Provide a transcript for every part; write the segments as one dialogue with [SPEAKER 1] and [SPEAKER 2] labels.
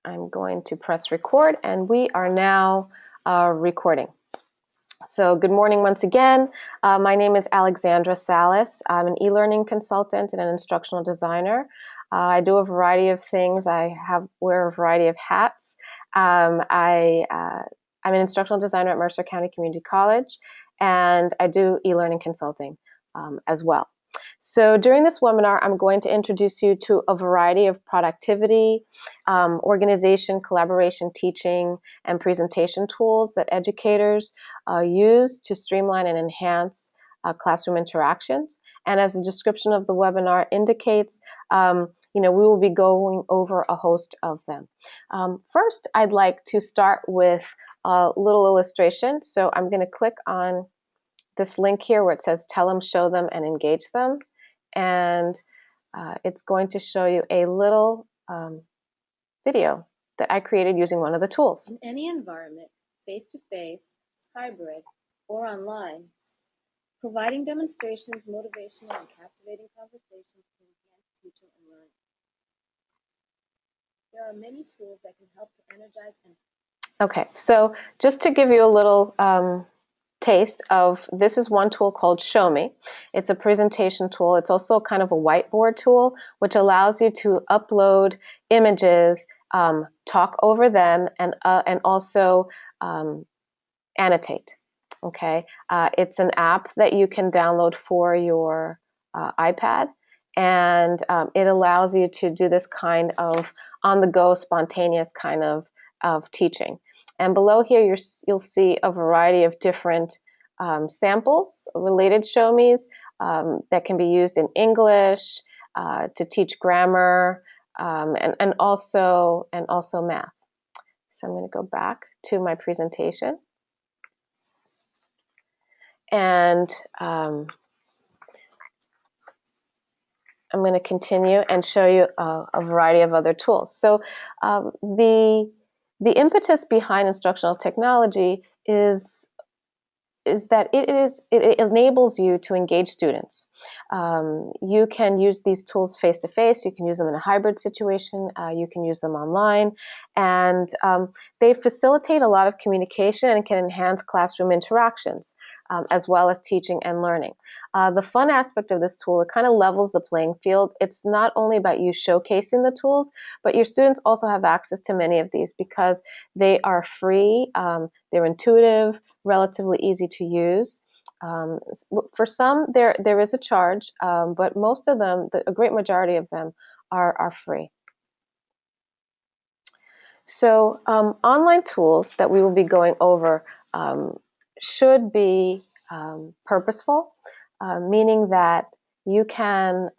[SPEAKER 1] I'm going to press record, and we are now recording. So good morning once again. My name is Alexandra Salas. I'm an e-learning consultant and an instructional designer. I do a variety of things. I wear a variety of hats. I'm an instructional designer at Mercer County Community College, and I do e-learning consulting as well. So during this webinar, I'm going to introduce you to a variety of productivity, organization, collaboration, teaching, and presentation tools that educators use to streamline and enhance classroom interactions. And as the description of the webinar indicates, we will be going over a host of them. First, I'd like to start with a little illustration. So I'm going to click on this link here where it says tell them, show them, and engage them. And it's going to show you a little video that I created using one of the tools.
[SPEAKER 2] In any environment, face-to-face, hybrid, or online, providing demonstrations, motivational, and captivating conversations can enhance teaching and learning. There are many tools that can help to energize and...
[SPEAKER 1] Okay, so just to give you a little taste of, this is one tool called Show Me. It's a presentation tool. It's also kind of a whiteboard tool, which allows you to upload images, talk over them, and also annotate. Okay, it's an app that you can download for your iPad, and it allows you to do this kind of on-the-go, spontaneous kind of teaching. And below here, you'll see a variety of different samples, related show me's that can be used in English, to teach grammar, and also math. So I'm going to go back to my presentation. And I'm going to continue and show you a variety of other tools. So the impetus behind instructional technology is that it enables you to engage students. You can use these tools face-to-face, you can use them in a hybrid situation, you can use them online, and they facilitate a lot of communication and can enhance classroom interactions, as well as teaching and learning. The fun aspect of this tool, it kind of levels the playing field. It's not only about you showcasing the tools, but your students also have access to many of these because they are free, they're intuitive, relatively easy to use. For some, there is a charge, but most of them, a great majority of them, are free. So online tools that we will be going over should be purposeful, meaning that you can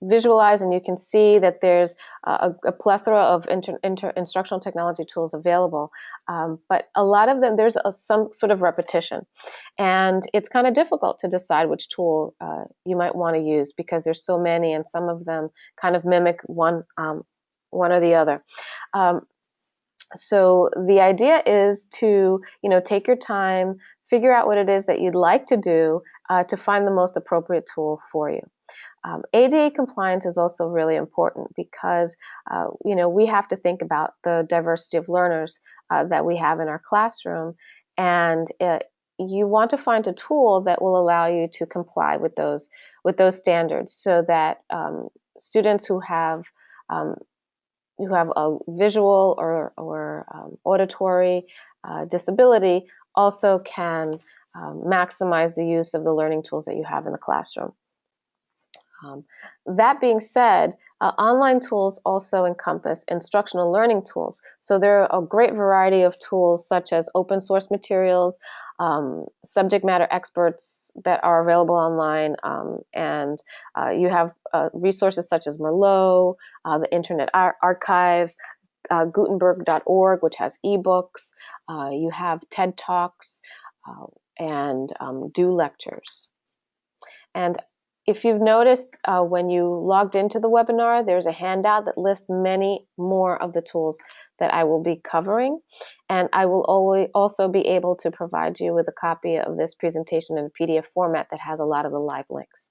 [SPEAKER 1] visualize and you can see that there's a plethora of instructional technology tools available, but a lot of them, there's some sort of repetition, and it's kind of difficult to decide which tool you might want to use because there's so many, and some of them kind of mimic one or the other. So the idea is to, take your time, figure out what it is that you'd like to do to find the most appropriate tool for you. ADA compliance is also really important because, we have to think about the diversity of learners that we have in our classroom, and you want to find a tool that will allow you to comply with those standards, so that students who have a visual or auditory disability also can maximize the use of the learning tools that you have in the classroom. That being said, online tools also encompass instructional learning tools. So there are a great variety of tools such as open source materials, subject matter experts that are available online, and you have resources such as Merlot, the Internet Archive, Gutenberg.org, which has ebooks. You have TED Talks and Do lectures. And if you've noticed, when you logged into the webinar, there's a handout that lists many more of the tools that I will be covering. And I will also be able to provide you with a copy of this presentation in a PDF format that has a lot of the live links.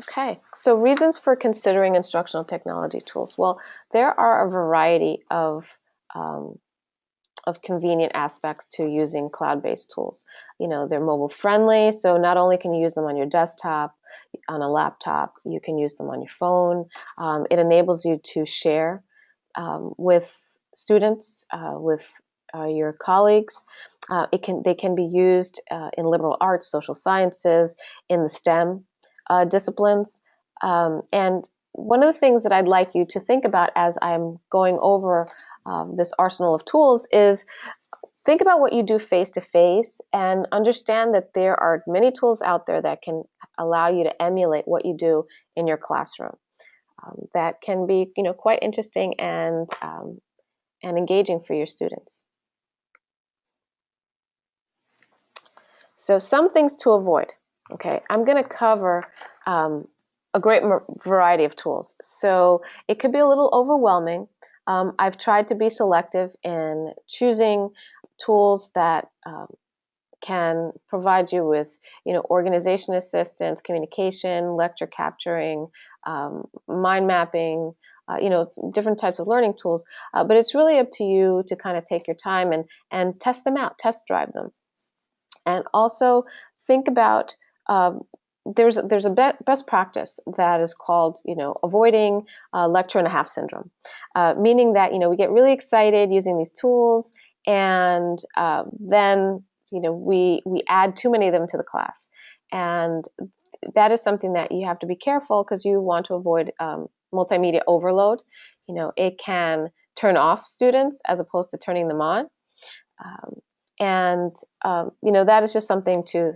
[SPEAKER 1] Okay, so reasons for considering instructional technology tools. Well, there are a variety um, of convenient aspects to using cloud-based tools. You know, they're mobile friendly, so not only can you use them on your desktop, on a laptop, you can use them on your phone. It enables you to share with students, with your colleagues. They can be used in liberal arts, social sciences, in the STEM disciplines. And one of the things that I'd like you to think about as I'm going over this arsenal of tools is think about what you do face to face and understand that there are many tools out there that can allow you to emulate what you do in your classroom. That can be, quite interesting and engaging for your students. So some things to avoid. Okay, I'm going to cover a great variety of tools. So it could be a little overwhelming. I've tried to be selective in choosing tools that can provide you with, organization assistance, communication, lecture capturing, mind mapping, different types of learning tools. But it's really up to you to kind of take your time and test them out, test drive them. And also think about there's a best practice that is called avoiding lecture and a half syndrome, meaning that we get really excited using these tools and then we add too many of them to the class, and that is something that you have to be careful because you want to avoid multimedia overload. It can turn off students as opposed to turning them on. Um, and that is just something to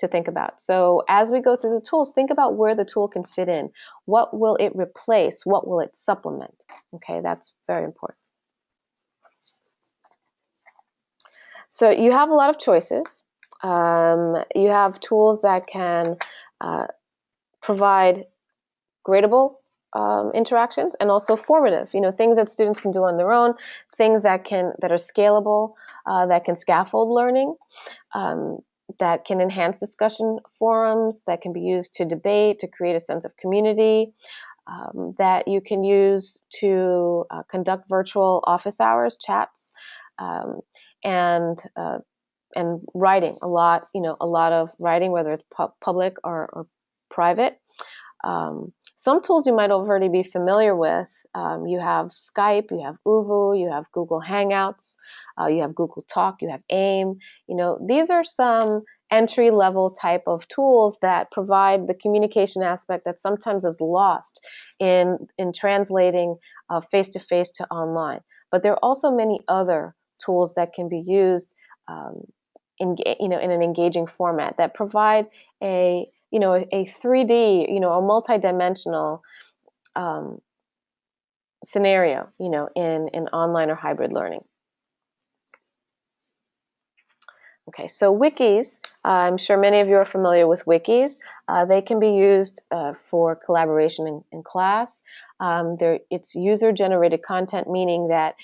[SPEAKER 1] think about. So as we go through the tools, think about where the tool can fit in. What will it replace? What will it supplement? Okay, that's very important. So you have a lot of choices. You have tools that can provide gradable interactions and also formative. Things that students can do on their own, things that are scalable, that can scaffold learning. That can enhance discussion forums, that can be used to debate, to create a sense of community, that you can use to conduct virtual office hours, chats, um, and writing a lot of writing, whether it's public or private. Some tools you might already be familiar with. You have Skype, you have Uvu, you have Google Hangouts, you have Google Talk, you have AIM. These are some entry-level type of tools that provide the communication aspect that sometimes is lost in translating face-to-face to online. But there are also many other tools that can be used in an engaging format that provide a 3D, a multidimensional scenario, in online or hybrid learning. Okay, so wikis, I'm sure many of you are familiar with wikis. They can be used for collaboration in class. It's user-generated content, meaning that,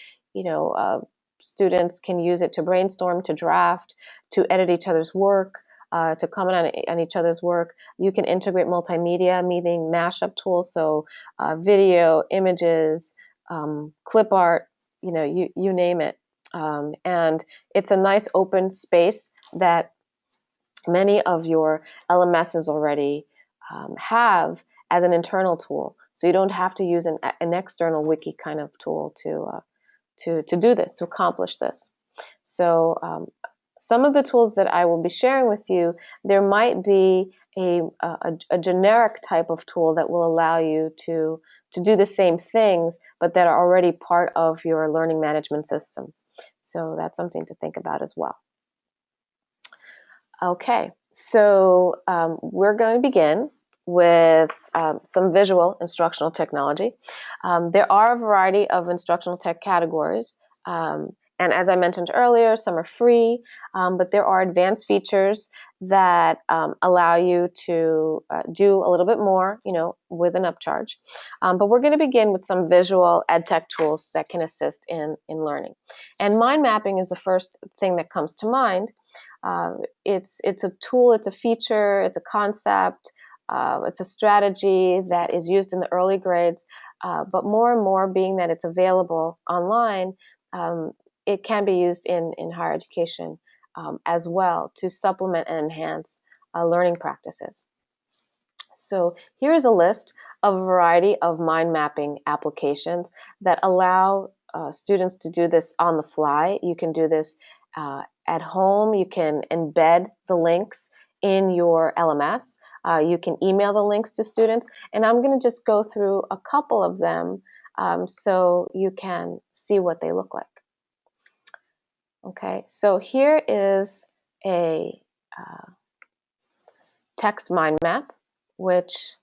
[SPEAKER 1] students can use it to brainstorm, to draft, to edit each other's work, to comment on each other's work. You can integrate multimedia, meaning mashup tools, so video, images, clip art, you name it. And it's a nice open space that many of your LMSs already have as an internal tool. So you don't have to use an external wiki kind of tool to do this, to accomplish this. So some of the tools that I will be sharing with you, there might be a generic type of tool that will allow you to do the same things, but that are already part of your learning management system. So that's something to think about as well. Okay, so we're going to begin with some visual instructional technology. There are a variety of instructional tech categories. And as I mentioned earlier, some are free, but there are advanced features that allow you to do a little bit more, with an upcharge. But we're going to begin with some visual ed tech tools that can assist in learning. And mind mapping is the first thing that comes to mind. It's a tool, it's a feature, it's a concept It's a strategy that is used in the early grades, but more and more, being that it's available online, it can be used in higher education as well to supplement and enhance learning practices. So here's a list of a variety of mind mapping applications that allow students to do this on the fly. You can do this at home. You can embed the links in your LMS. You can email the links to students. And I'm going to just go through a couple of them so you can see what they look like. Okay, so here is a text mind map, which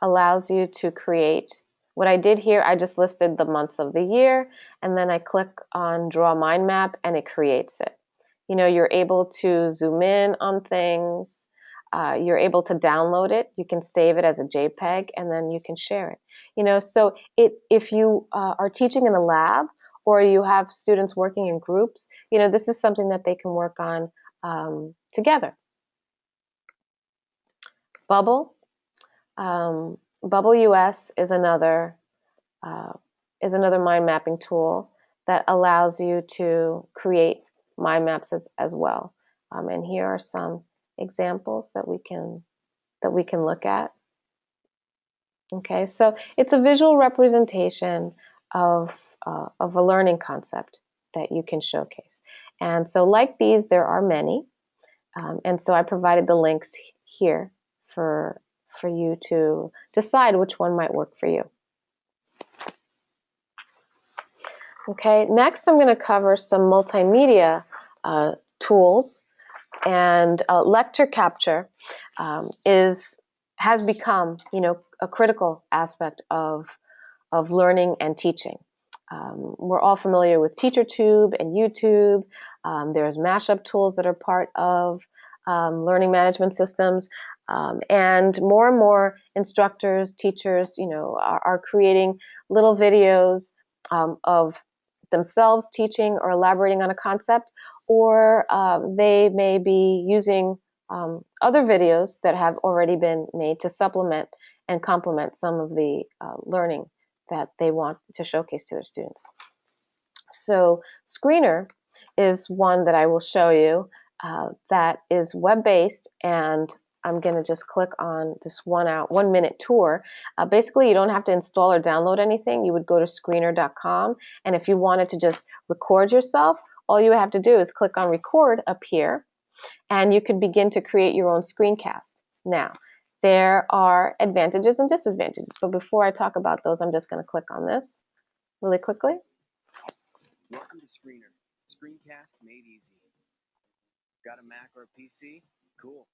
[SPEAKER 1] allows you to create. What I did here, I just listed the months of the year, and then I click on Draw Mind Map, and it creates it. You know, you're able to zoom in on things. You're able to download it. You can save it as a JPEG, and then you can share it. You know, so if you are teaching in a lab or you have students working in groups, you know, this is something that they can work on together. Bubble. Bubble US is another mind mapping tool that allows you to create mind maps as well. And here are some examples that we can look at. Okay, so it's a visual representation of a learning concept that you can showcase. And so, like these, there are many. And so I provided the links here for you to decide which one might work for you. Okay, next I'm going to cover some multimedia tools, and lecture capture has become, you know, a critical aspect of learning and teaching. We're all familiar with TeacherTube and YouTube. There's mashup tools that are part of learning management systems. And more instructors, teachers, you know, are creating little videos of themselves teaching or elaborating on a concept, or they may be using other videos that have already been made to supplement and complement some of the learning that they want to showcase to their students. So Screener is one that I will show you that is web-based, and I'm going to just click on this 1 minute tour. Basically, you don't have to install or download anything. You would go to screener.com, and if you wanted to just record yourself, all you have to do is click on record up here, and you can begin to create your own screencast. Now, there are advantages and disadvantages, but before I talk about those, I'm just going to click on this really quickly.
[SPEAKER 3] Welcome to Screener, screencast made easy. Got a Mac or a PC? Cool.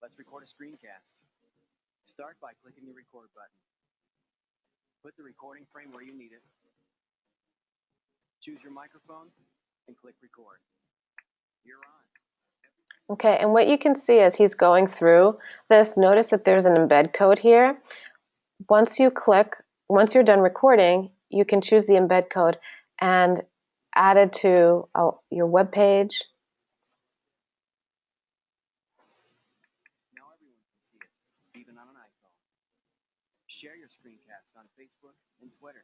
[SPEAKER 3] Let's record a screencast. Start by clicking the record button. Put the recording frame where you need it. Choose your microphone and click record. You're on.
[SPEAKER 1] Okay, and what you can see as he's going through this, notice that there's an embed code here. Once you're done recording, you can choose the embed code and add it to your web page.
[SPEAKER 3] Now everyone can see it, even on an iPhone. Share your screencast on Facebook and Twitter.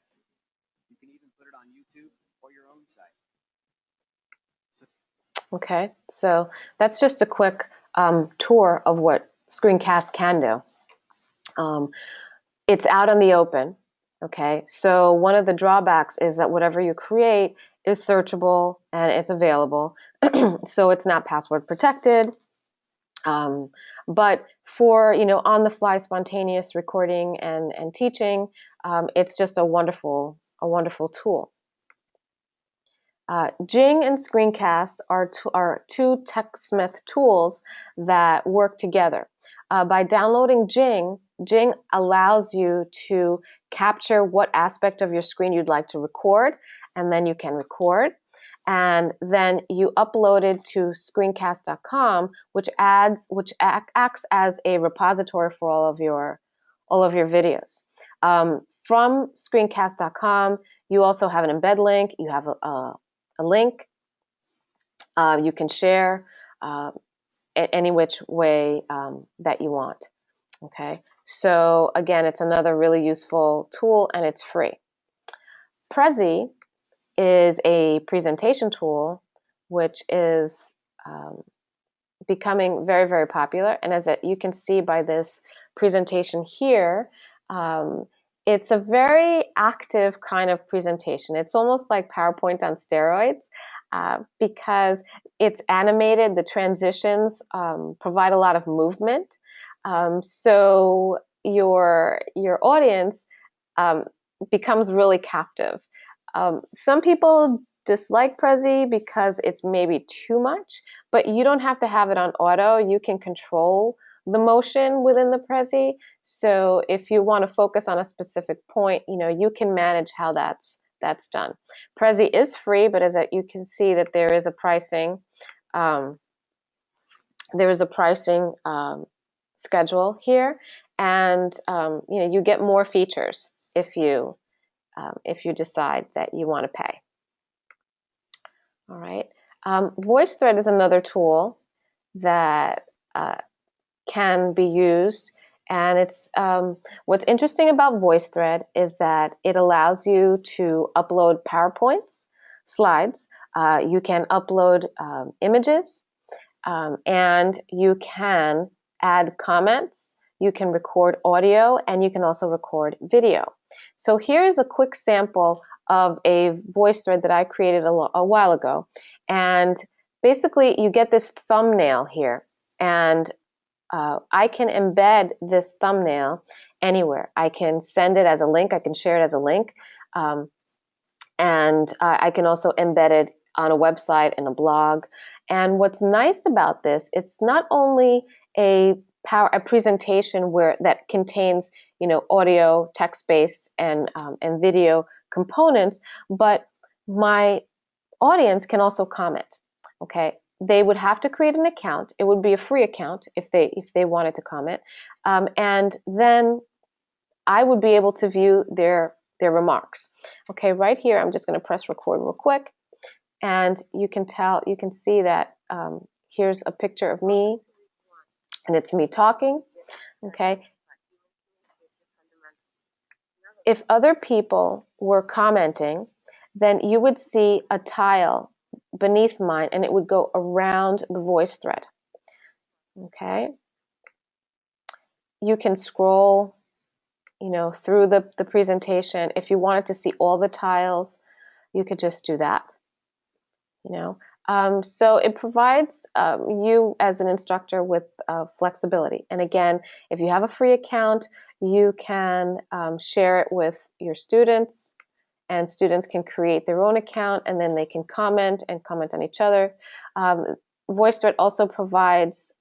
[SPEAKER 3] You can even put it on YouTube or your own site.
[SPEAKER 1] Okay, so that's just a quick tour of what Screencast can do. It's out in the open, okay? So one of the drawbacks is that whatever you create is searchable and it's available, so it's not password protected. But for, you know, on-the-fly spontaneous recording and teaching, it's just a wonderful tool. Jing and Screencast are two TechSmith tools that work together. By downloading Jing allows you to capture what aspect of your screen you'd like to record, and then you can record. And then you upload it to screencast.com, which acts as a repository for all of your videos. From screencast.com, you also have an embed link. You have a link you can share any which way that you want. Okay, so again, it's another really useful tool, and it's free. Prezi is a presentation tool which is becoming very, very popular. And as you can see by this presentation here, it's a very active kind of presentation. It's almost like PowerPoint on steroids because it's animated. The transitions provide a lot of movement. So your audience becomes really captive. Some people dislike Prezi because it's maybe too much, but you don't have to have it on auto. You can control the motion within the Prezi. So if you want to focus on a specific point, you can manage how that's done. Prezi is free, but as you can see that there is a pricing schedule here, and you get more features if you decide that you want to pay. All right. VoiceThread is another tool that can be used, and it's what's interesting about VoiceThread is that it allows you to upload PowerPoints, slides. You can upload images, and you can add comments. You can record audio, and you can also record video. So here's a quick sample of a VoiceThread that I created a while ago. And basically, you get this thumbnail here. And I can embed this thumbnail anywhere. I can send it as a link. I can share it as a link. And I can also embed it on a website and a blog. And what's nice about this, it's not only a presentation that contains audio, text-based, and video components, but my audience can also comment. Okay, they would have to create an account. It would be a free account if they wanted to comment, and then I would be able to view their remarks. Okay, right here, I'm just going to press record real quick, and you can see that here's a picture of me, and it's me talking. Okay. If other people were commenting, then you would see a tile beneath mine, and it would go around the voice thread. Okay. You can scroll, through the presentation. If you wanted to see all the tiles, you could just do that. So it provides you as an instructor with flexibility. And again, if you have a free account, you can share it with your students, and students can create their own account, and then they can comment on each other. VoiceThread also provides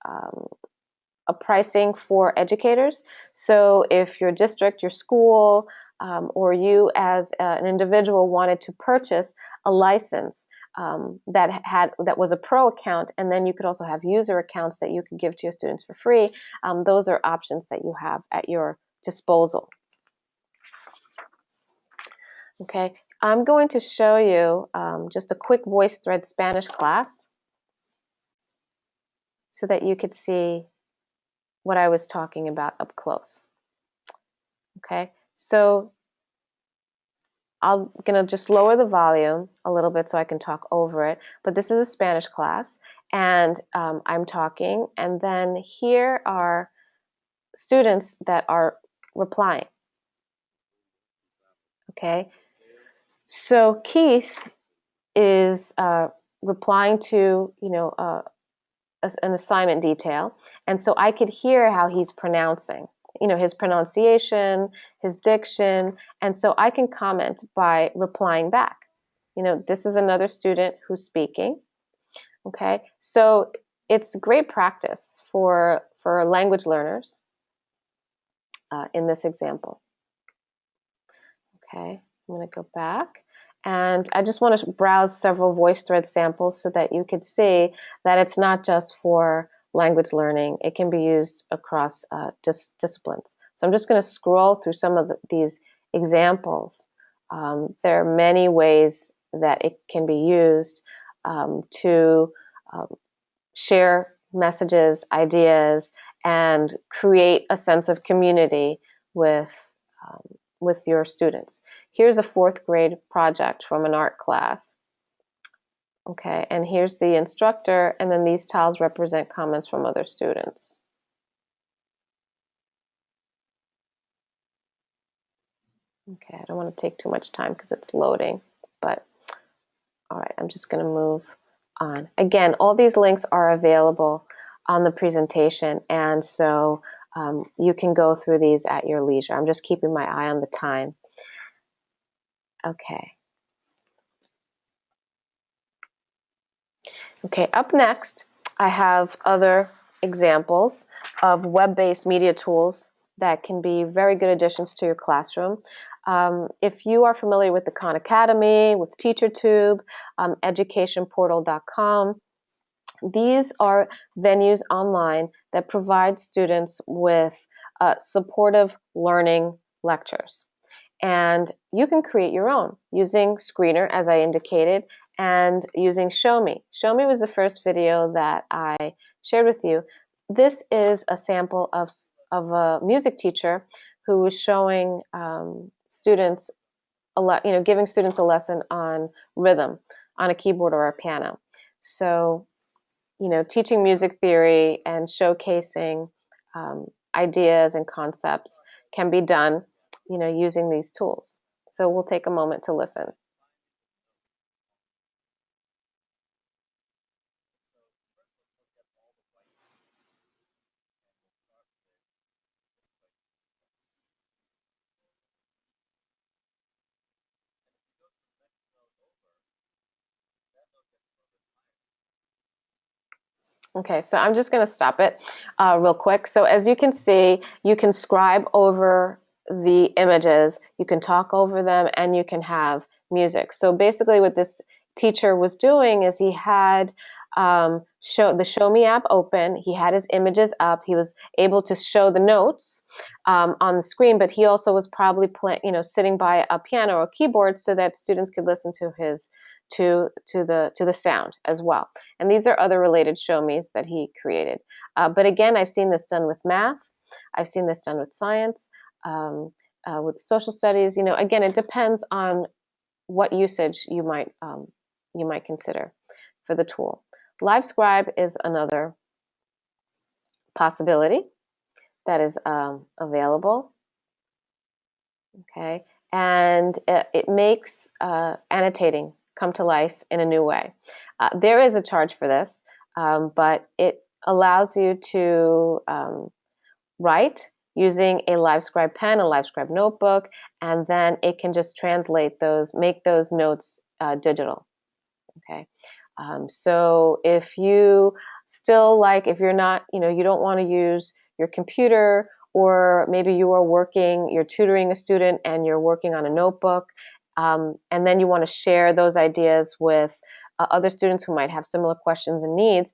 [SPEAKER 1] a pricing for educators. So if your district, your school, or you as an individual wanted to purchase a license that was a pro account, and then you could also have user accounts that you could give to your students for free, those are options that you have at your disposal. Okay, I'm going to show you just a quick VoiceThread Spanish class so that you could see what I was talking about up close. Okay, so I'm going to just lower the volume a little bit so I can talk over it. But this is a Spanish class, and I'm talking, and then here are students that are replying. Okay, so Keith is replying to an assignment detail, and so I could hear how he's pronouncing. His pronunciation, his diction, and so I can comment by replying back. This is another student who's speaking. Okay, so it's great practice for language learners in this example. Okay, I'm going to go back, and I just want to browse several VoiceThread samples so that you could see that it's not just for language learning. It can be used across disciplines. So I'm just going to scroll through some of these examples. There are many ways that it can be used to share messages, ideas, and create a sense of community with your students. Here's a 4th grade project from an art class. Okay, and here's the instructor, and then these tiles represent comments from other students. Okay, I don't want to take too much time because it's loading, but all right, I'm just going to move on. Again, all these links are available on the presentation, and so you can go through these at your leisure. I'm just keeping my eye on the time. Okay. Okay, up next, I have other examples of web-based media tools that can be very good additions to your classroom. If you are familiar with the Khan Academy, with TeacherTube, educationportal.com, these are venues online that provide students with supportive learning lectures. And you can create your own using Screener, as I indicated, and using Show Me. Show Me was the first video that I shared with you. This is a sample of a music teacher who was showing students giving students a lesson on rhythm on a keyboard or a piano. So, teaching music theory and showcasing ideas and concepts can be done using these tools. So we'll take a moment to listen. Okay, so I'm just going to stop it real quick. So as you can see, you can scribe over the images, you can talk over them, and you can have music. So basically what this teacher was doing is he had the Show Me app open, he had his images up, he was able to show the notes on the screen, but he also was probably sitting by a piano or keyboard so that students could listen to his to the sound as well. And these are other related show me's that he created. But again, I've seen this done with math. I've seen this done with science, with social studies. Again, it depends on what usage you might consider for the tool. LiveScribe is another possibility that is available. Okay, and it makes annotating come to life in a new way. There is a charge for this, but it allows you to write using a LiveScribe pen, a LiveScribe notebook, and then it can just translate those, make those notes digital. Okay, so if you still if you're not, you don't want to use your computer, or maybe you're tutoring a student and you're working on a notebook, and then you want to share those ideas with other students who might have similar questions and needs,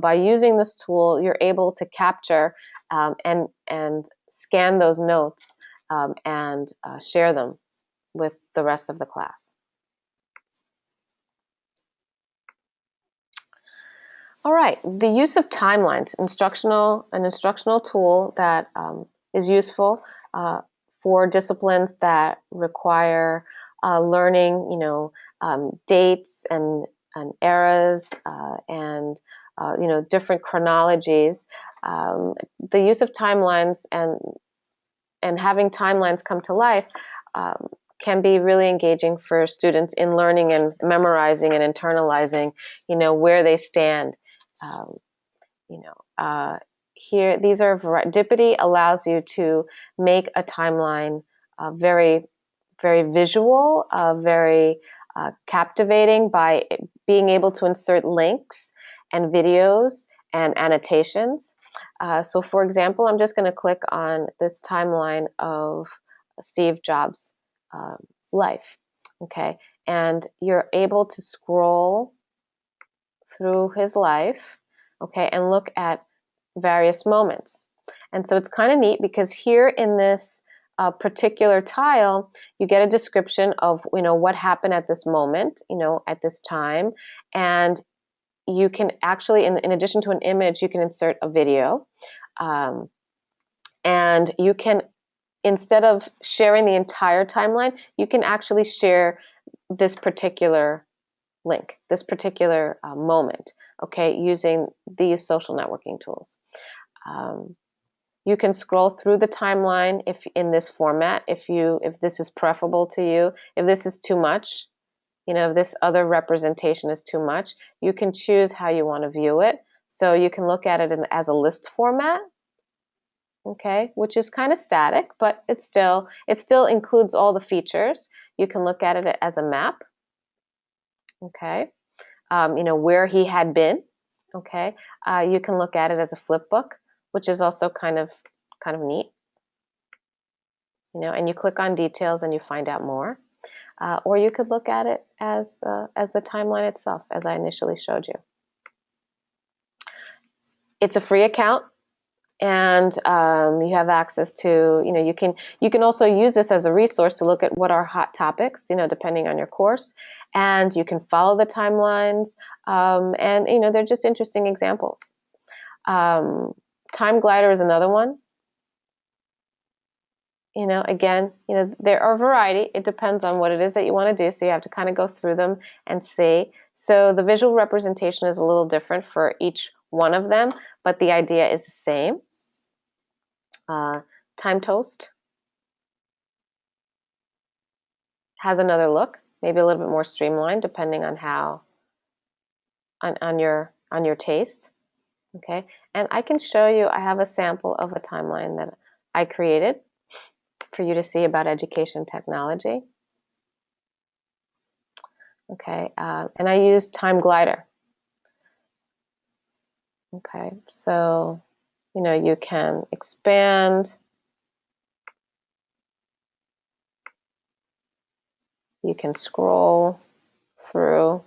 [SPEAKER 1] by using this tool, you're able to capture and scan those notes and share them with the rest of the class. All right, the use of timelines, an instructional tool that is useful for disciplines that require learning, dates and eras and different chronologies. The use of timelines and having timelines come to life can be really engaging for students in learning and memorizing and internalizing, where they stand. Here, these are Dippity allows you to make a timeline very, very visual, very captivating by being able to insert links and videos and annotations. So for example, I'm just going to click on this timeline of Steve Jobs' life. Okay, and you're able to scroll through his life, okay, and look at various moments. And so it's kind of neat because here in this particular tile, you get a description of what happened at this moment, at this time, and you can actually, in addition to an image, you can insert a video. And you can, instead of sharing the entire timeline, you can actually share this particular link, this particular moment, okay, using these social networking tools. You can scroll through the timeline if in this format, if this is preferable to you. If this is too much, if this other representation is too much, you can choose how you want to view it. So you can look at it as a list format, okay, which is kind of static, but it still includes all the features. You can look at it as a map, okay, where he had been, okay. You can look at it as a flip book, which is also kind of neat, and you click on details and you find out more. Or you could look at it as the timeline itself, as I initially showed you. It's a free account, and you have access to, you can also use this as a resource to look at what are hot topics, depending on your course, and you can follow the timelines, and they're just interesting examples. Time Glider is another one. Again, there are a variety. It depends on what it is that you want to do, so you have to kind of go through them and see. So the visual representation is a little different for each one of them, but the idea is the same. Time Toast has another look, maybe a little bit more streamlined, depending on how on your taste. Okay, and I can show you. I have a sample of a timeline that I created for you to see about education technology. Okay, and I used Time Glider. Okay, so you can expand, you can scroll through.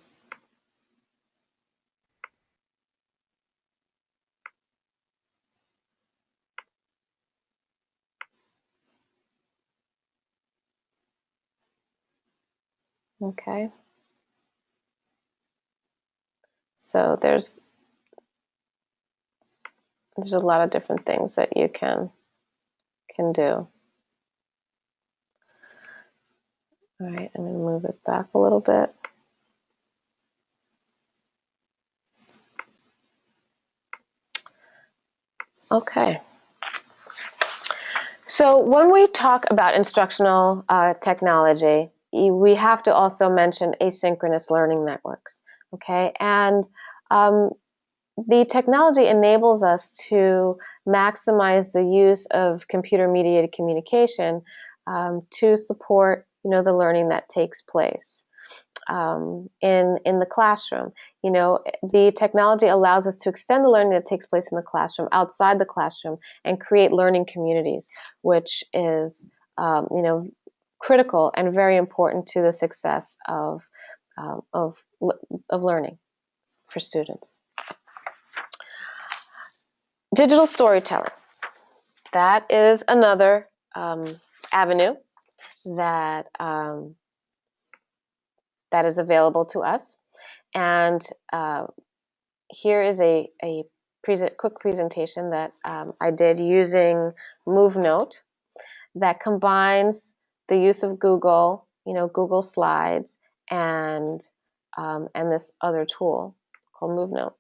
[SPEAKER 1] Okay, so there's a lot of different things that you can do. All right, I'm going to move it back a little bit. Okay. So when we talk about instructional technology, we have to also mention asynchronous learning networks. Okay, and the technology enables us to maximize the use of computer-mediated communication to support, the learning that takes place in the classroom. The technology allows us to extend the learning that takes place in the classroom outside the classroom and create learning communities, which is, critical and very important to the success of learning for students. Digital storytelling. That is another avenue that is available to us. And here is a quick presentation that I did using MoveNote that combines the use of Google, Google Slides, and this other tool called MoveNote.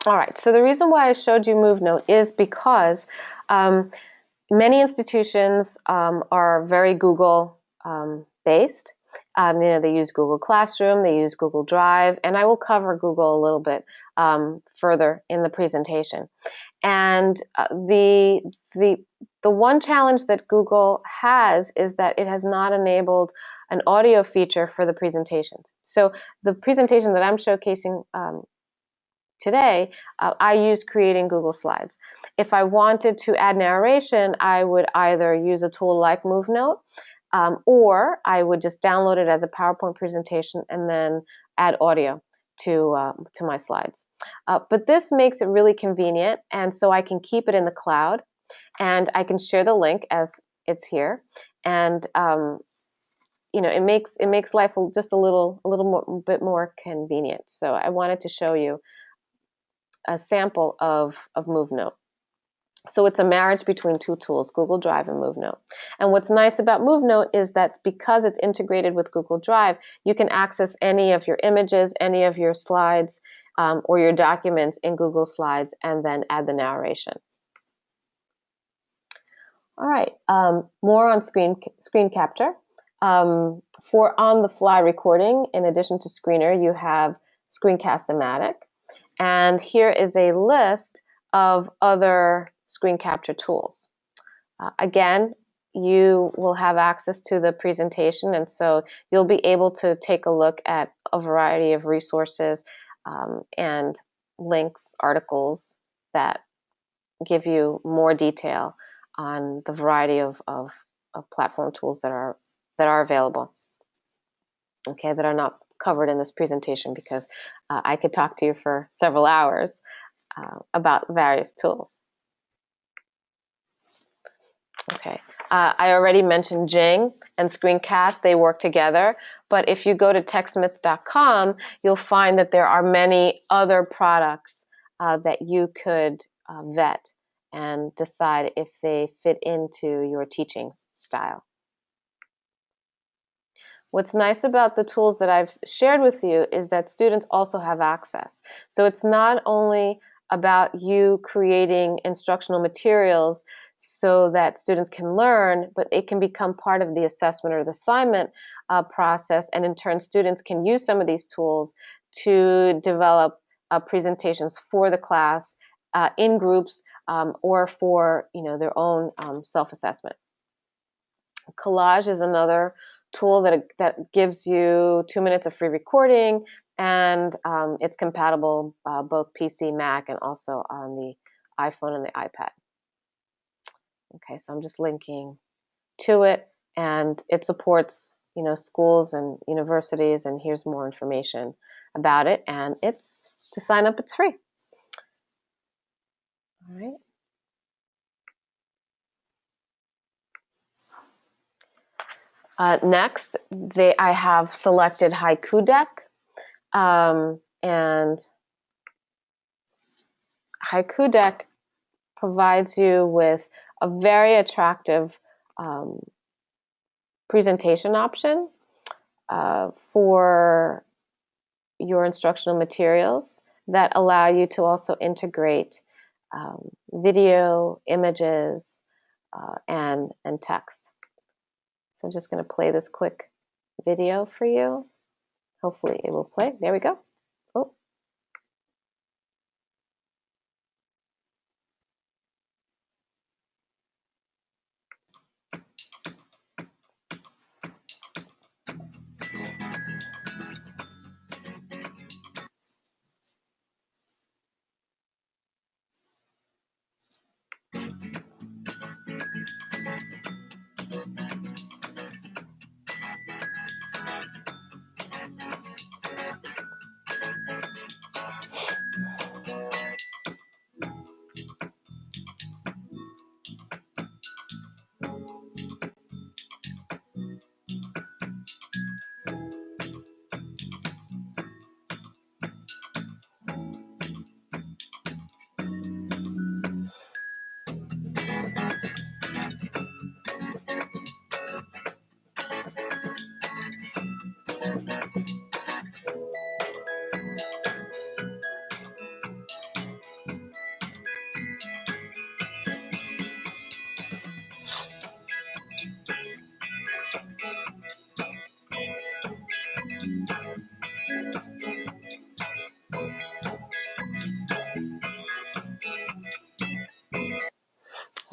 [SPEAKER 1] All right, so the reason why I showed you MoveNote is because many institutions are very Google based, They use Google Classroom, they use Google Drive, and I will cover Google a little bit further in the presentation. And the one challenge that Google has is that it has not enabled an audio feature for the presentations. So the presentation that I'm showcasing today, I use Creating Google Slides. If I wanted to add narration, I would either use a tool like MoveNote, or I would just download it as a PowerPoint presentation and then add audio to my slides. But this makes it really convenient, and so I can keep it in the cloud, and I can share the link as it's here, and it makes life just a little bit more convenient. So I wanted to show you a sample of MoveNote. So it's a marriage between two tools, Google Drive and MoveNote. And what's nice about MoveNote is that because it's integrated with Google Drive, you can access any of your images, any of your slides, or your documents in Google Slides, and then add the narration. All right, more on screen capture. For on-the-fly recording, in addition to Screener, you have Screencast-O-Matic. And here is a list of other screen capture tools. Again, you will have access to the presentation, and so you'll be able to take a look at a variety of resources and links, articles that give you more detail on the variety of platform tools that are available. Okay, that are not covered in this presentation, because I could talk to you for several hours about various tools. Okay, I already mentioned Jing and Screencast. They work together, but if you go to techsmith.com, you'll find that there are many other products that you could vet and decide if they fit into your teaching style. What's nice about the tools that I've shared with you is that students also have access. So it's not only about you creating instructional materials so that students can learn, but it can become part of the assessment or the assignment process, and in turn students can use some of these tools to develop presentations for the class in groups or for their own self-assessment. Collage is another tool that gives you 2 minutes of free recording, and it's compatible both PC, Mac, and also on the iPhone and the iPad. Okay, so I'm just linking to it, and it supports schools and universities, and here's more information about it, and it's to sign up, it's free. All right. Next, I have selected Haiku Deck, and Haiku Deck provides you with a very attractive presentation option for your instructional materials that allow you to also integrate video, images, and text. So I'm just going to play this quick video for you. Hopefully it will play. There we go. Oh.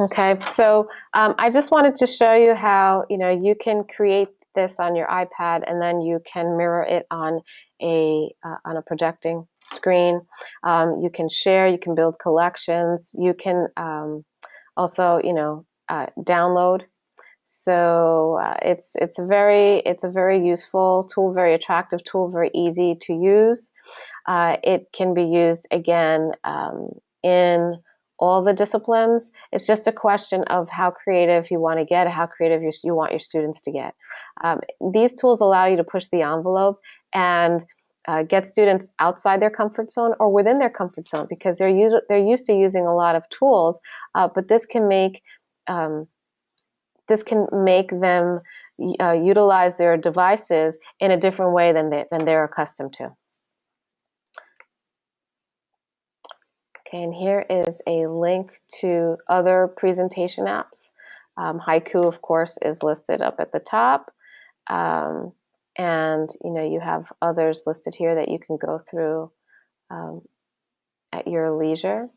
[SPEAKER 1] Okay, so I just wanted to show you how you can create this on your iPad, and then you can mirror it on a projecting screen. You can share, you can build collections, you can also download. So it's a very useful tool, very attractive tool, very easy to use. It can be used again in all the disciplines. It's just a question of how creative you want to get, how creative you want your students to get. These tools allow you to push the envelope and get students outside their comfort zone or within their comfort zone, because they're used to using a lot of tools, but this can make them utilize their devices in a different way than they're accustomed to. Okay, and here is a link to other presentation apps. Haiku, of course, is listed up at the top. And you have others listed here that you can go through at your leisure.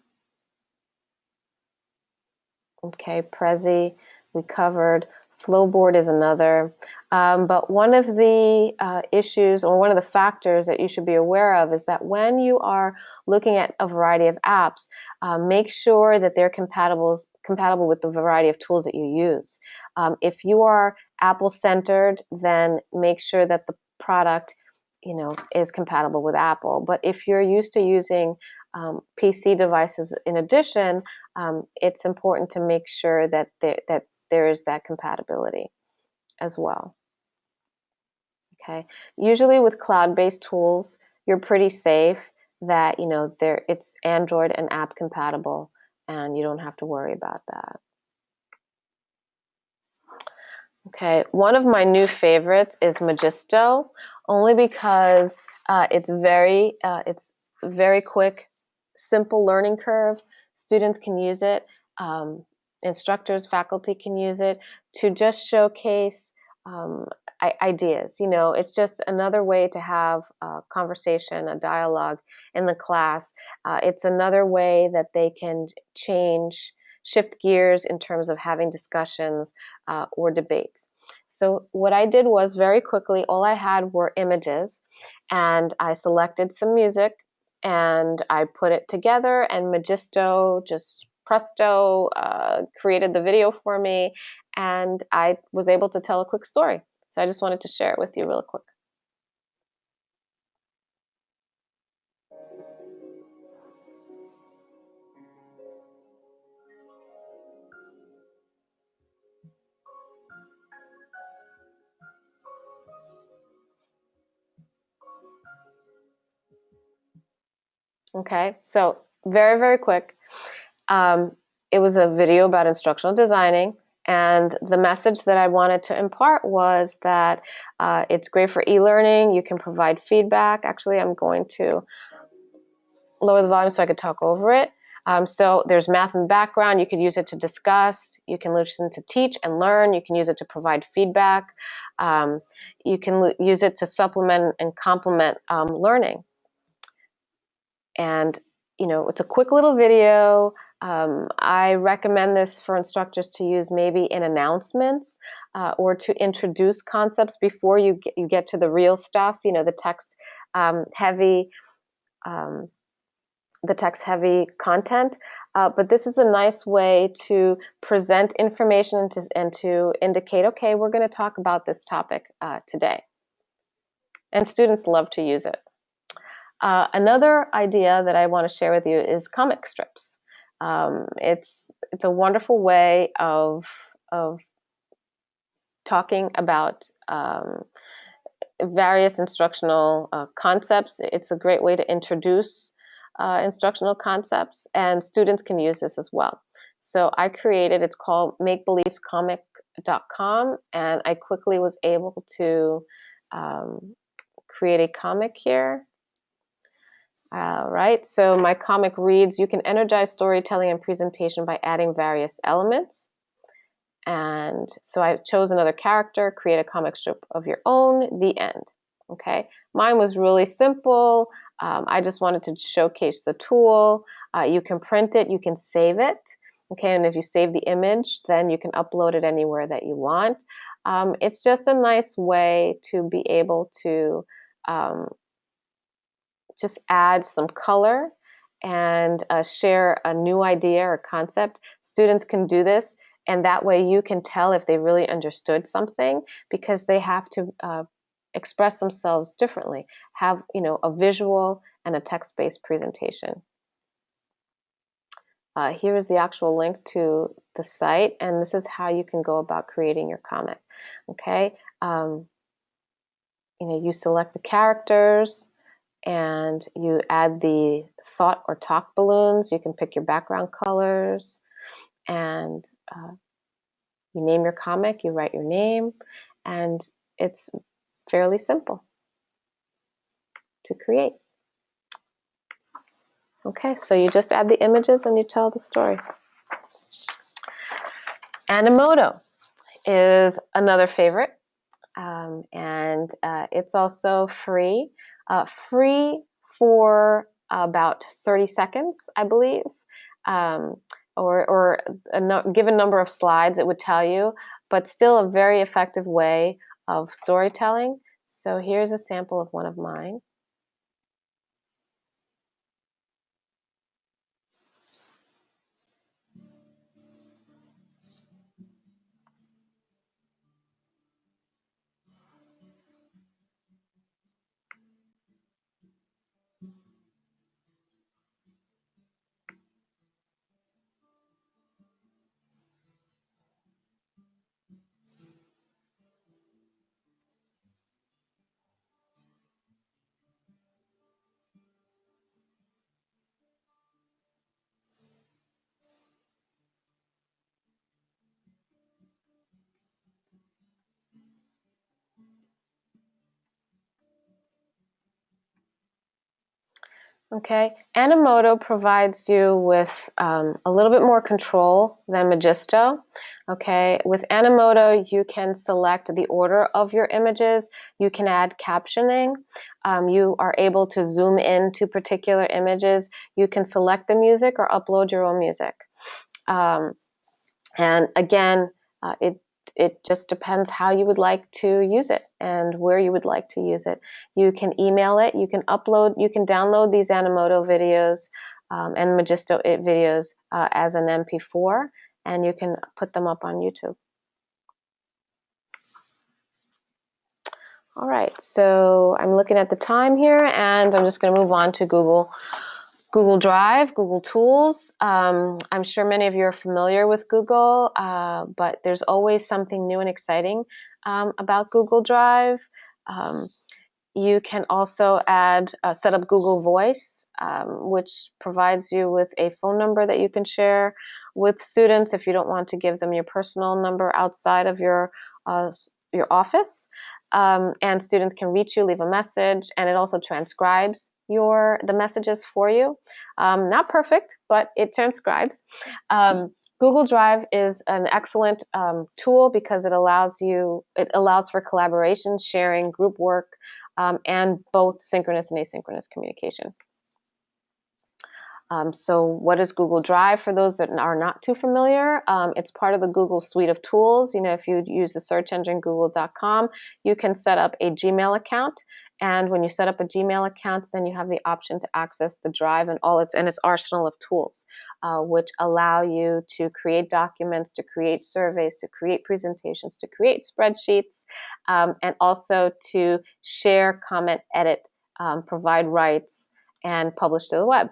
[SPEAKER 1] Okay, Prezi, we covered. Flowboard is another. But one of the issues, or one of the factors that you should be aware of, is that when you are looking at a variety of apps, make sure that they're compatible with the variety of tools that you use. If you are Apple-centered, then make sure that the product is compatible with Apple. But if you're used to using PC devices in addition, it's important to make sure that there is that compatibility as well. Okay. Usually with cloud-based tools, you're pretty safe that it's Android and app compatible, and you don't have to worry about that. Okay, one of my new favorites is Magisto, only because it's very quick, simple learning curve. Students can use it, instructors, faculty can use it to just showcase ideas. It's just another way to have a conversation, a dialogue in the class. It's another way that they can shift gears in terms of having discussions or debates. So what I did was, very quickly, all I had were images, and I selected some music and I put it together, and Magisto just presto created the video for me, and I was able to tell a quick story. So I just wanted to share it with you real quick. Okay, so very, very quick. It was a video about instructional designing, and the message that I wanted to impart was that it's great for e-learning. You can provide feedback. Actually, I'm going to lower the volume so I could talk over it. So there's math and background. You could use it to discuss. You can listen to teach and learn. You can use it to provide feedback. You can use it to supplement and complement learning. And it's a quick little video. I recommend this for instructors to use maybe in announcements or to introduce concepts before you get to the real stuff, the text heavy content. But this is a nice way to present information and to indicate, okay, we're going to talk about this topic today. And students love to use it. Another idea that I want to share with you is comic strips. It's a wonderful way of talking about various instructional concepts. It's a great way to introduce instructional concepts, and students can use this as well. So I created, it's called makebelievescomic.com, and I quickly was able to create a comic here. Right, so my comic reads, you can energize storytelling and presentation by adding various elements. And so I chose another character, create a comic strip of your own, the end. Okay, mine was really simple. I just wanted to showcase the tool. You can print it, you can save it. Okay, and if you save the image, then you can upload it anywhere that you want. It's just a nice way to be able to just add some color and share a new idea or concept. Students can do this, and that way you can tell if they really understood something, because they have to express themselves differently, have a visual and a text-based presentation. Here is the actual link to the site, and this is how you can go about creating your comic. Okay, you select the characters, and you add the thought or talk balloons. You can pick your background colors, and you name your comic, you write your name, and it's fairly simple to create. Okay, so you just add the images and you tell the story. Animoto is another favorite, and it's also free. Free for about 30 seconds, I believe, or a given number of slides it would tell you, but still a very effective way of storytelling. So here's a sample of one of mine. Okay, Animoto provides you with a little bit more control than Magisto. Okay, with Animoto, you can select the order of your images. You can add captioning. You are able to zoom in to particular images. You can select the music or upload your own music. And again, it just depends how you would like to use it and where you would like to use it. You can email it, you can upload, you can download these Animoto videos and Magisto videos as an MP4, and you can put them up on YouTube. All right, so I'm looking at the time here, and I'm just going to move on to Google Drive, Google Tools. I'm sure many of you are familiar with Google, but there's always something new and exciting about Google Drive. You can also set up Google Voice, which provides you with a phone number that you can share with students if you don't want to give them your personal number outside of your office. And students can reach you, leave a message, and it also transcribes the messages for you. Not perfect, but it transcribes. Google Drive is an excellent tool because it allows for collaboration, sharing, group work, and both synchronous and asynchronous communication. So what is Google Drive for those that are not too familiar? It's part of the Google suite of tools. If you use the search engine google.com, you can set up a Gmail account. And when you set up a Gmail account, then you have the option to access the Drive and its arsenal of tools, which allow you to create documents, to create surveys, to create presentations, to create spreadsheets, and also to share, comment, edit, provide rights, and publish to the web.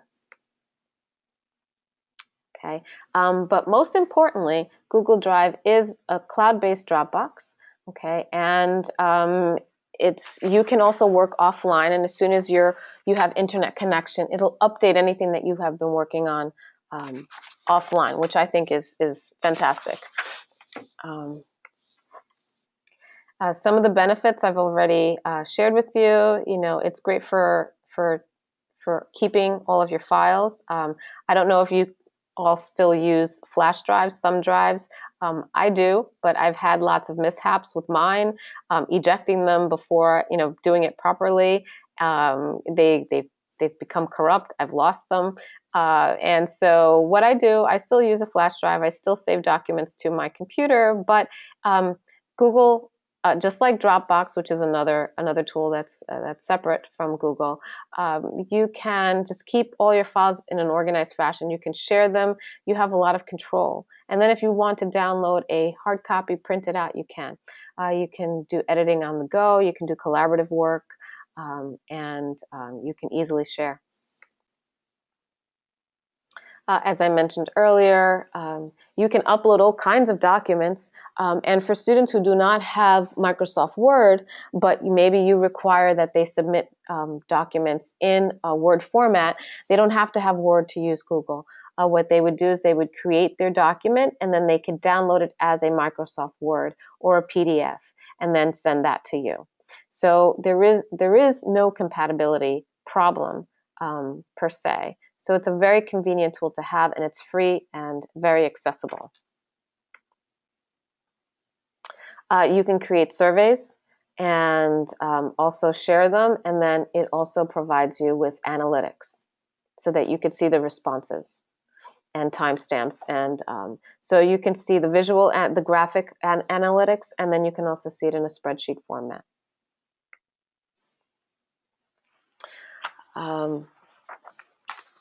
[SPEAKER 1] Okay, but most importantly, Google Drive is a cloud-based Dropbox. Okay, and you can also work offline, and as soon as you have internet connection, it'll update anything that you have been working on offline, which I think is fantastic. Some of the benefits I've already shared with you. It's great for keeping all of your files. I don't know if you all still use flash drives, thumb drives. I do, but I've had lots of mishaps with mine, ejecting them before doing it properly. They they've become corrupt. I've lost them. And so what I do, I still use a flash drive. I still save documents to my computer, but Google, just like Dropbox, which is another tool that's separate from Google, you can just keep all your files in an organized fashion. You can share them. You have a lot of control. And then if you want to download a hard copy, print it out, you can. You can do editing on the go. You can do collaborative work, and you can easily share. As I mentioned earlier, you can upload all kinds of documents, and for students who do not have Microsoft Word, but maybe you require that they submit documents in a Word format, they don't have to have Word to use Google. What they would do is they would create their document, and then they could download it as a Microsoft Word or a PDF, and then send that to you. So there is no compatibility problem per se. So it's a very convenient tool to have, and it's free and very accessible. You can create surveys and also share them, and then it also provides you with analytics so that you could see the responses and timestamps. And so you can see the visual and the graphic and analytics, and then you can also see it in a spreadsheet format.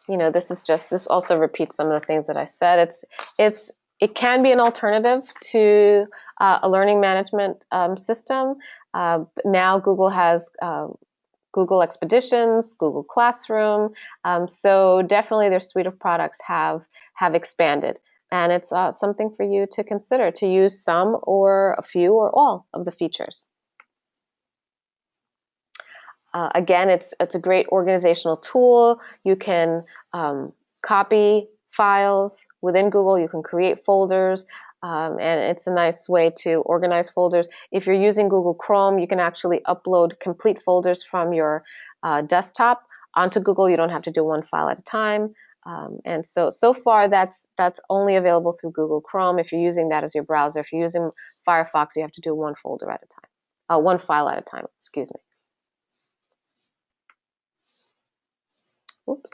[SPEAKER 1] You know, this also repeats some of the things that I said. It can be an alternative to a learning management system. Now Google has Google Expeditions, Google Classroom, so definitely their suite of products have expanded, and it's something for you to consider, to use some or a few or all of the features. Again, it's a great organizational tool. You can copy files within Google. You can create folders, and it's a nice way to organize folders. If you're using Google Chrome, you can actually upload complete folders from your desktop onto Google. You don't have to do one file at a time. And so far, that's only available through Google Chrome. If you're using that as your browser, if you're using Firefox, you have to do one folder at a time, one file at a time. Excuse me. Oops.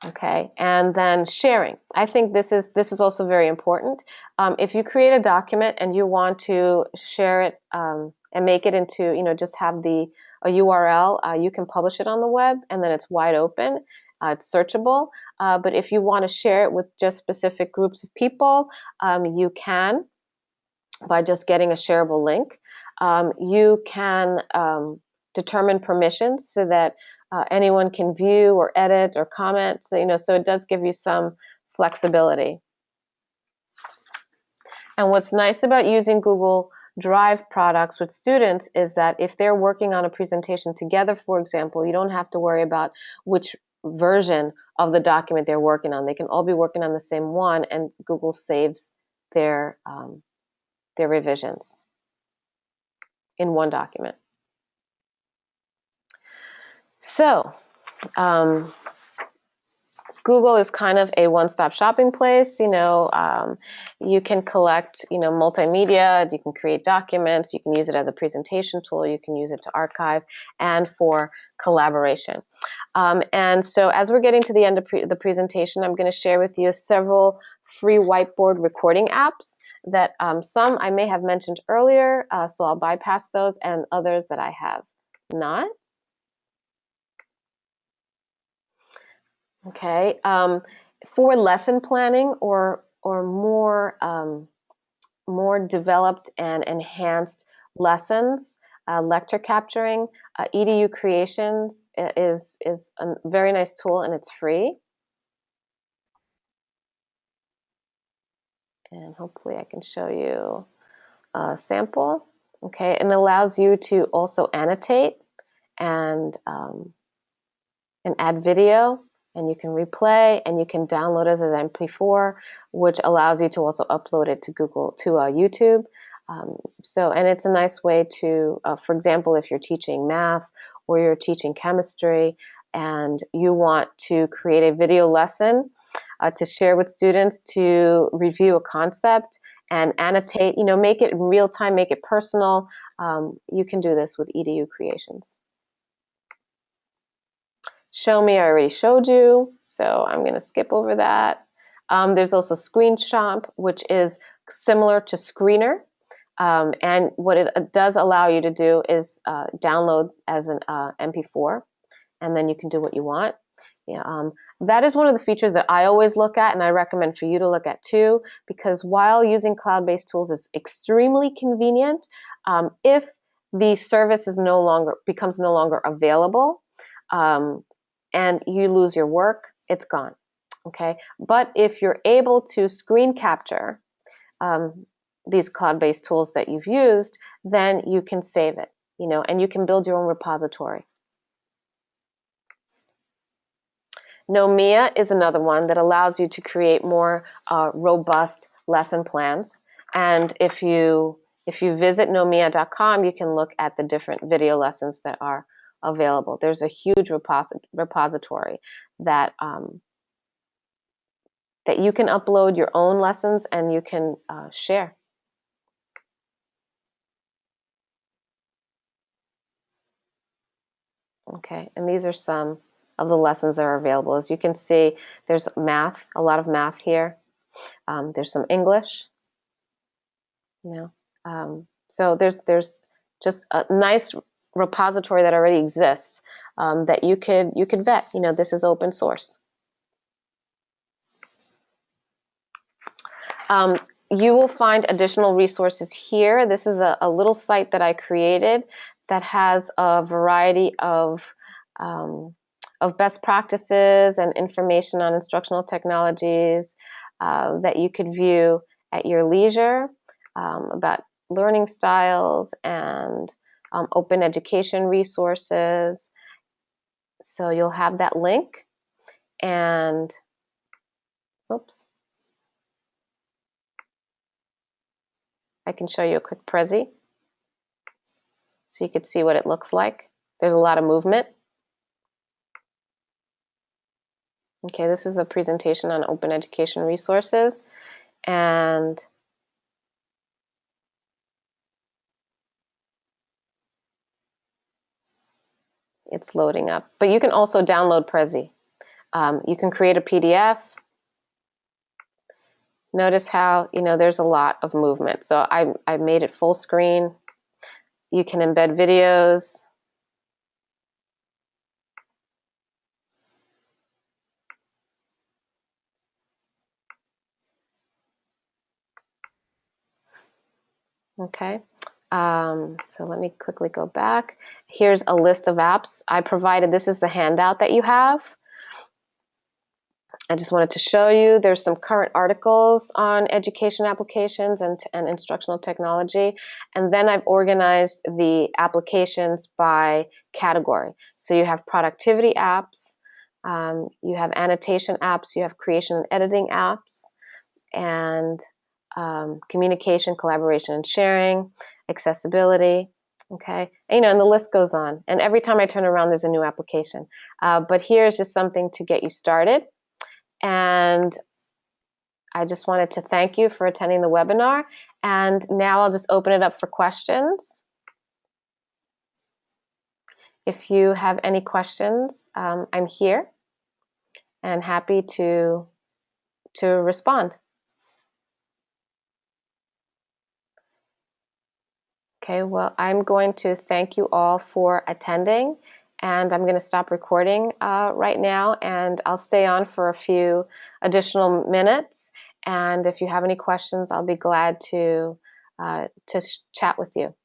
[SPEAKER 1] Okay, and then sharing. I think this is also very important. If you create a document and you want to share it and make it into, just have a URL, you can publish it on the web, and then it's wide open. It's searchable. But if you want to share it with just specific groups of people, you can by just getting a shareable link. You can determine permissions so that anyone can view or edit or comment. So it does give you some flexibility. And what's nice about using Google Drive products with students is that if they're working on a presentation together, for example, you don't have to worry about which version of the document they're working on. They can all be working on the same one, and Google saves their revisions in one document. So Google is kind of a one-stop shopping place. You can collect, multimedia, you can create documents, you can use it as a presentation tool, you can use it to archive and for collaboration. And so as we're getting to the end of the presentation, I'm going to share with you several free whiteboard recording apps that some I may have mentioned earlier, so I'll bypass those, and others that I have not. Okay, for lesson planning or more developed and enhanced lessons, lecture capturing, EDU Creations is a very nice tool, and it's free. And hopefully I can show you a sample. Okay, and it allows you to also annotate and add video. And you can replay, and you can download it as an MP4, which allows you to also upload it to YouTube. And it's a nice way to, for example, if you're teaching math or you're teaching chemistry and you want to create a video lesson to share with students, to review a concept and annotate, make it real time, make it personal, you can do this with EDU Creations. Show Me, I already showed you, so I'm going to skip over that. There's also Screenshot, which is similar to Screener. And what it does allow you to do is download as an MP4, and then you can do what you want. Yeah, that is one of the features that I always look at, and I recommend for you to look at too, because while using cloud-based tools is extremely convenient, if the service becomes no longer available, and you lose your work, it's gone. Okay, but if you're able to screen capture these cloud-based tools that you've used, then you can save it, and you can build your own repository. Nomia is another one that allows you to create more robust lesson plans. And if you visit nomia.com, you can look at the different video lessons that are available. There's a huge repository that that you can upload your own lessons and you can share. Okay, and these are some of the lessons that are available. As you can see, there's math, a lot of math here. There's some English, so there's just a nice repository that already exists that you could vet. This is open source. You will find additional resources here. This is a little site that I created that has a variety of best practices and information on instructional technologies that you could view at your leisure about learning styles and open education resources. So you'll have that link, and oops, I can show you a quick Prezi so you could see what it looks like. There's a lot of movement. Okay, this is a presentation on open education resources, and it's loading up. But you can also download Prezi. You can create a PDF. Notice how, there's a lot of movement. So I made it full screen. You can embed videos. Okay, so let me quickly go back. Here's a list of apps I provided. This is the handout that you have. I just wanted to show you there's some current articles on education applications and instructional technology, and then I've organized the applications by category. So you have productivity apps, you have annotation apps, you have creation and editing apps, and communication, collaboration, and sharing, accessibility. Okay, and the list goes on. And every time I turn around, there's a new application. But here's just something to get you started. And I just wanted to thank you for attending the webinar. And now I'll just open it up for questions. If you have any questions, I'm here and happy to respond. Okay, well, I'm going to thank you all for attending, and I'm going to stop recording right now, and I'll stay on for a few additional minutes. And if you have any questions, I'll be glad to chat with you.